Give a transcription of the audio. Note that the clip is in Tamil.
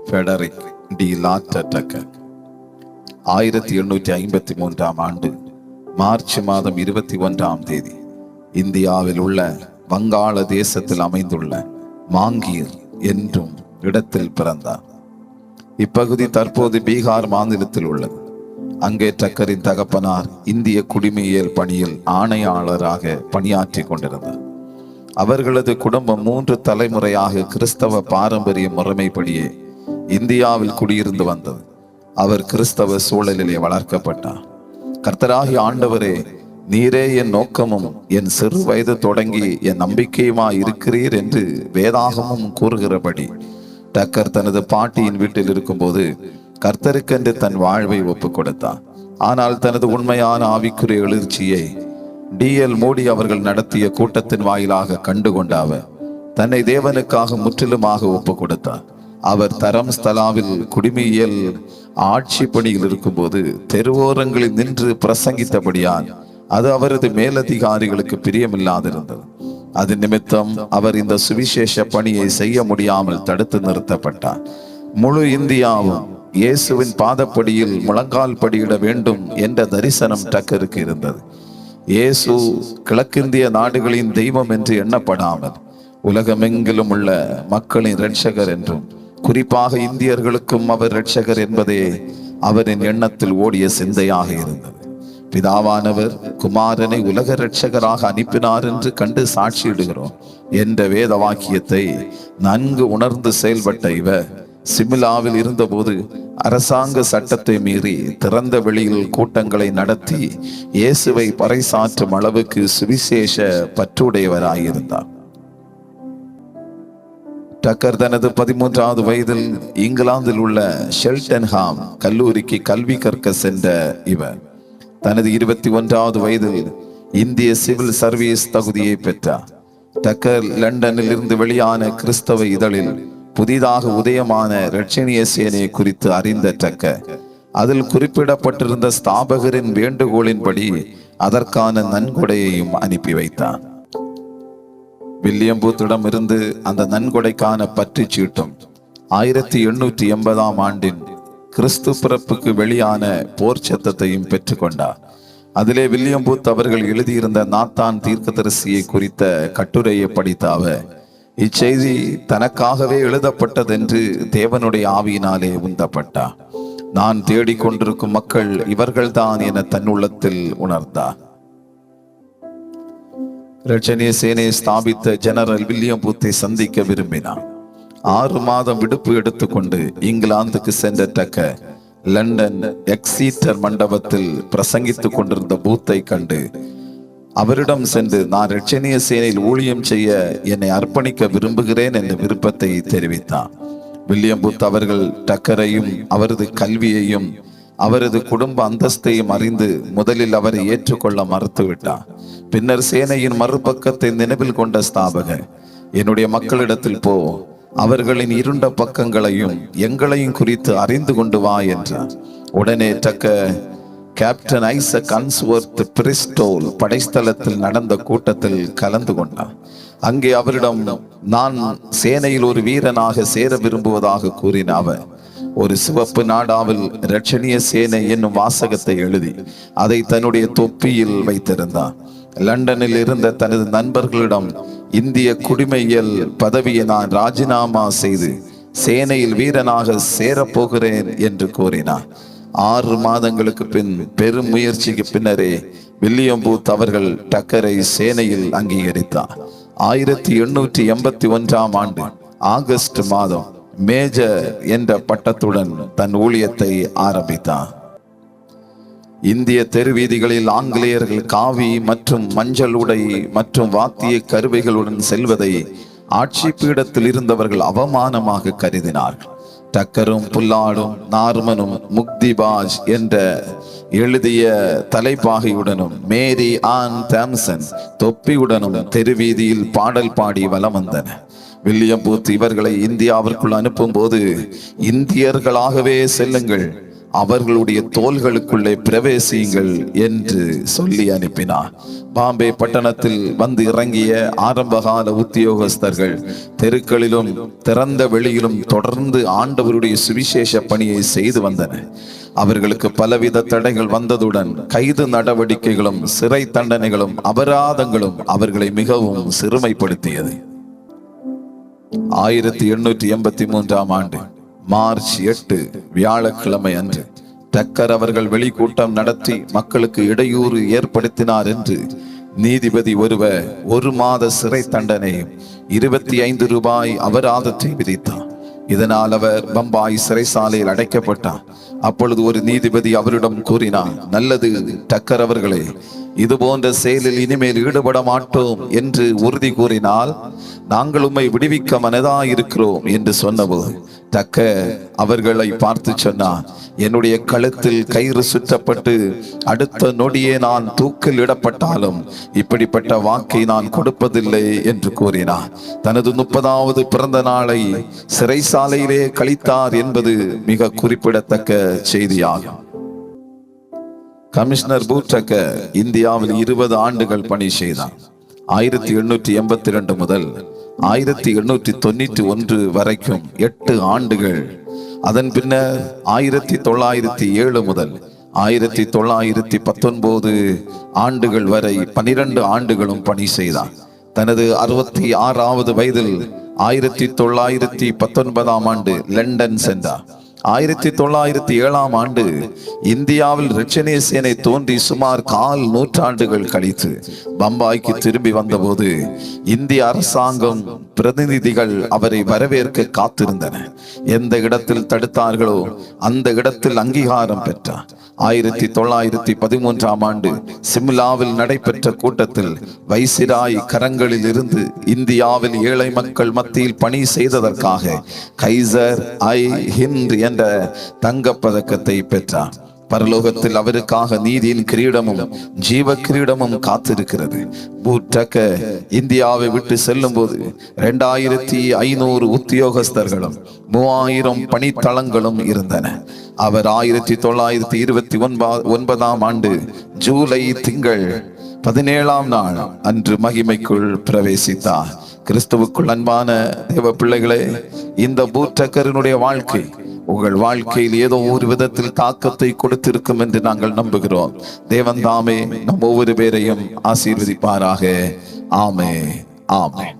ஃபெடரிக் டி லாட்டர் டக்கர் 1853ஆம் ஆண்டு மார்ச் மாதம் 21ஆம் தேதி இந்தியாவில் உள்ள வங்காள தேசத்தில் அமைந்துள்ள மாங்கீர் என்றும் இடத்தில் பிறந்தார். இப்பகுதி தற்போது பீகார் மாநிலத்தில் உள்ளது. அங்கே டக்கரின் தகப்பனார் இந்திய குடிமையியல் பணியில் ஆணையாளராக பணியாற்றி கொண்டிருந்தார். அவர்களது குடும்பம் 3 தலைமுறையாக கிறிஸ்தவ பாரம்பரிய முறைமைப்படியே இந்தியாவில் குடியிருந்து வந்தது. அவர் கிறிஸ்தவ சூழலிலே வளர்க்கப்பட்டார். கர்த்தராகிய ஆண்டவரே, நீரே என் நோக்கமும் என் சிறு வயது தொடங்கி என் நம்பிக்கையுமா இருக்கிறீர் என்று வேதாகமும் கூறுகிறபடி டக்கர் தனது பாட்டியின் வீட்டில் இருக்கும்போது கர்த்தருக்கென்று தன் வாழ்வை ஒப்புக் கொடுத்தார். ஆனால் தனது உண்மையான ஆவிக்குரிய எழுச்சியை D.L. மோடி அவர்கள் நடத்திய கூட்டத்தின் வாயிலாக கண்டுகொண்ட அவர் தன்னை தேவனுக்காக முற்றிலுமாக ஒப்புக் கொடுத்தார். அவர் தரம்ஸ்தலாவில் குடிமையியல் ஆட்சி பணியில் இருக்கும்போது தெருவோரங்களில் நின்று பிரசங்கித்தபடியால் அது அவரது மேலதிகாரிகளுக்கு பிரியமில்லாதிருந்தது. அது நிமித்தம் அவர் இந்த சுவிசேஷ பணியை செய்ய முடியாமல் தடுத்து நிறுத்தப்பட்டார். முழு இந்தியாவும் இயேசுவின் பாதப்படியில் முழங்கால் படியிட வேண்டும் என்ற தரிசனம் டக்கருக்கு இருந்தது. இயேசு கிழக்கிந்திய நாடுகளின் தெய்வம் என்று எண்ணப்படாமல் உலகமெங்கிலும் உள்ள மக்களின் இரட்சகர் என்றும் குறிப்பாக இந்தியர்களுக்கும் அவர் இரட்சகர் என்பதே அவரின் எண்ணத்தில் ஓடிய சிந்தையாக இருந்தது. பிதாவானவர் குமாரனை உலக இரட்சகராக அனுப்பினார் என்று கண்டு சாட்சியிடுகிறோம் என்ற வேத வாக்கியத்தை நன்கு உணர்ந்து செயல்பட்ட இவர் சிம்லாவில் இருந்தபோது அரசாங்க சட்டத்தை மீறி திறந்த வெளியில் கூட்டங்களை நடத்தி இயேசுவை பறைசாற்றும் அளவுக்கு சுவிசேஷ பற்றுடையவராயிருந்தார். டக்கர் தனது 13வது வயதில் இங்கிலாந்தில் உள்ள ஷெல்டன்ஹாம் கல்லூரிக்கு கல்வி கற்க சென்ற இவர் தனது 21வது வயதில் இந்திய சிவில் சர்வீஸ் தகுதியை பெற்றார். டக்கர் லண்டனில் இருந்து வெளியான கிறிஸ்தவ இதழில் புதிதாக உதயமான இரட்சணிய சேனையை குறித்து அறிந்த டக்கர் அதில் குறிப்பிடப்பட்டிருந்த ஸ்தாபகரின் வேண்டுகோளின்படி அதற்கான நன்கொடையையும் அனுப்பி வைத்தார். வில்லியம் பூத்திடம் இருந்து அந்த நன்கொடைக்கான பற்றி சீட்டும் 1880ஆம் ஆண்டின் கிறிஸ்து பிறப்புக்கு வெளியான போர் சத்தத்தையும் பெற்றுக்கொண்டார். அதிலே வில்லியம் பூத் அவர்கள் எழுதியிருந்த நாத்தான் தீர்க்கதரிசியை குறித்த கட்டுரையை படித்த அவர் இச்செய்தி தனக்காகவே எழுதப்பட்டதென்று தேவனுடைய ஆவியினாலே உந்தப்பட்டார். நான் தேடிக்கொண்டிருக்கும் மக்கள் இவர்கள்தான் என தன்னுள்ளத்தில் உணர்ந்தார். இரட்சணிய சேனையை ஸ்தாபித்த ஜெனரல் வில்லியம் பூத்தை சந்திக்க விரும்பினார். 6 மாதம் விடுப்பு எடுத்துக்கொண்டு இங்கிலாந்துக்கு சென்ற டக்கர் லண்டன் எக்ஸீட்டர் மண்டபத்தில் பிரசங்கித்துக் கொண்டிருந்த பூத்தை கண்டு அவரிடம் சென்று நான் இரட்சணிய சேனையில் ஊழியம் செய்ய என்னை அர்ப்பணிக்க விரும்புகிறேன் என்ற விருப்பத்தை தெரிவித்தார். வில்லியம் பூத் அவர்கள் டக்கரையும் அவரது கல்வியையும் அவரது குடும்ப அந்தஸ்தையும் அறிந்து முதலில் அவரை ஏற்றுக்கொள்ள மறுத்துவிட்டார். பின்னர் சேனையின் மறுபக்கத்தை நினைவில் கொண்ட ஸ்தாபகர், என்னுடைய மக்களிடத்தில் போ, அவர்களின் இருண்ட பக்கங்களையும் எங்களையும் குறித்து அறிந்து கொண்டு வா என்றார். உடனே டக்கர் கேப்டன் ஐசக் அன்ஸ்வர்த் பிரிஸ்டோல் படைஸ்தலத்தில் நடந்த கூட்டத்தில் கலந்து கொண்டார். அங்கே அவரிடம் நான் சேனையில் ஒரு வீரனாக சேர விரும்புவதாக கூறின அவர் ஒரு சிவப்பு நாடாவில் இரட்சணிய சேனை என்னும் வாசகத்தை எழுதி அதை தன்னுடைய தொப்பியில் வைத்திருந்தார். லண்டனில் இருந்த தனது நண்பர்களிடம் இந்திய குடிமையியல் பதவியை நான் ராஜினாமா செய்து சேனையில் வீரனாக சேரப்போகிறேன் என்று கூறினார். 6 மாதங்களுக்கு பின் பெரும் முயற்சிக்கு பின்னரே வில்லியம் பூத் அவர்கள் டக்கரை சேனையில் அங்கீகரித்தார். 1881ஆம் ஆண்டு ஆகஸ்ட் மாதம் மேஜர் என்ற பட்டத்துடன் தன் ஊழியத்தை ஆரம்பித்தார். இந்திய தெருவீதிகளில் ஆங்கிலேயர்கள் காவி மற்றும் மஞ்சள் உடை மற்றும் வாத்திய கருவைகளுடன் செல்வதை ஆட்சி பீடத்தில் இருந்தவர்கள் அவமானமாக கருதினார்கள். டக்கரும் புல்லாடும் நார்மனும் முக்திபாஜ் என்ற எழுதிய தலைப்பாகையுடனும் மேரி ஆன் தாம்சன் தொப்பியுடனும் தெருவீதியில் பாடல் பாடி வலம் வந்தனர். வில்லியம் பூத் இவர்களை இந்தியாவிற்குள் அனுப்பும் போது இந்தியர்களாகவே செல்லுங்கள், அவர்களுடைய தோள்களுக்குள்ளே பிரவேசியுங்கள் என்று சொல்லி அனுப்பினார். பாம்பே பட்டணத்தில் வந்து இறங்கிய ஆரம்பகால உத்தியோகஸ்தர்கள் தெருக்களிலும் திறந்த வெளியிலும் தொடர்ந்து ஆண்டவருடைய சுவிசேஷ பணியை செய்து வந்தனர். அவர்களுக்கு பலவித தடைகள் வந்ததுடன் கைது நடவடிக்கைகளும் சிறை தண்டனைகளும் அபராதங்களும் அவர்களை மிகவும் சிறுமைப்படுத்தியது. 1883 ஆண்டு மார்ச் 8 வியாழக்கிழமை அன்று டக்கர் அவர்கள் வெளிக்கூட்டம் நடத்தி மக்களுக்கு இடையூறு ஏற்படுத்தினார் என்று நீதிபதி ஒருவர் 1 மாத சிறை தண்டனையும் 25 ரூபாய் அபராதத்தை விதித்தார். இதனால் அவர் பம்பாய் சிறைசாலையில் அடைக்கப்பட்டார். அப்பொழுது ஒரு நீதிபதி அவரிடம் கூறினார், நல்லது டக்கர் அவர்களே, இது போன்ற செயலில் இனிமேல் ஈடுபட மாட்டோம் என்று உறுதி கூறினால் நாங்கள் உம்மை விடுவிக்க மனதாயிருக்கிறோம் என்று சொன்னபோது டக்கர் அவர்களை பார்த்து சொன்னார், என்னுடைய கழுத்தில் கயிறு சுற்றப்பட்டு அடுத்த நொடியே நான் தூக்கில் இடப்பட்டாலும் இப்படிப்பட்ட வாக்கை நான் கொடுப்பதில்லை என்று கூறினார். தனது 30வது பிறந்த நாளை சிறைசாலையிலே கழித்தார் என்பது மிக குறிப்பிடத்தக்க செய்தியாகும். கமிஷனர் பூட்டக்கர் இந்தியாவில் 20 ஆண்டுகள் பணி செய்தார். 1882 முதல் 1891 வரைக்கும் 8 ஆண்டுகள். அதன் பின்னர் 1907 முதல் 1919 ஆண்டுகள் வரை 12 ஆண்டுகளும் பணி செய்தார். தனது 66வது வயதில் 1919 ஆண்டு லண்டன் சென்றார். 1907 ஆண்டு இந்தியாவில் இரட்சணிய சேனை தோன்றி சுமார் 1/4 நூற்றாண்டுகள் கழித்து பம்பாய்க்கு திரும்பி வந்தபோது இந்திய அரசாங்கம் பிரதிநிதிகள் அவரை வரவேற்க காத்திருந்தனர். எந்த இடத்தில் தடுத்தார்களோ அந்த இடத்தில் அங்கீகாரம் பெற்றார். 1913 ஆண்டு சிம்லாவில் நடைபெற்ற கூட்டத்தில் வைசிராய் கரங்களில் இருந்து இந்தியாவில் ஏழை மக்கள் மத்தியில் பணி செய்ததற்காக கைசர் ஐ ஹிந்த் என்ற தங்கப்பதக்கத்தை பெற்றார். பரலோகத்தில் அவருக்காக நீதியின் கிரீடமும் ஜீவ கிரீடமும் காத்திருக்கிறது. பூட்டக்கர் இந்தியாவை விட்டு செல்லும் போது 2500 உத்தியோகஸ்தர்களும் 3000 பணித்தளங்களும் இருந்தன. அவர் 1929 ஆண்டு ஜூலை திங்கள் 17ஆம் நாள் அன்று மகிமைக்குள் பிரவேசித்தார். கிறிஸ்துவுக்குள் அன்பான தேவ பிள்ளைகளே, இந்த பூட்டக்கரினுடைய வாழ்க்கை உங்கள் வாழ்க்கையில் ஏதோ ஒரு விதத்தில் தாக்கத்தை கொடுத்திருக்கும் என்று நாங்கள் நம்புகிறோம். தேவன் தாமே நம் ஒவ்வொரு பேரையும் ஆசீர்வதிப்பாராக. ஆமென், ஆமென்.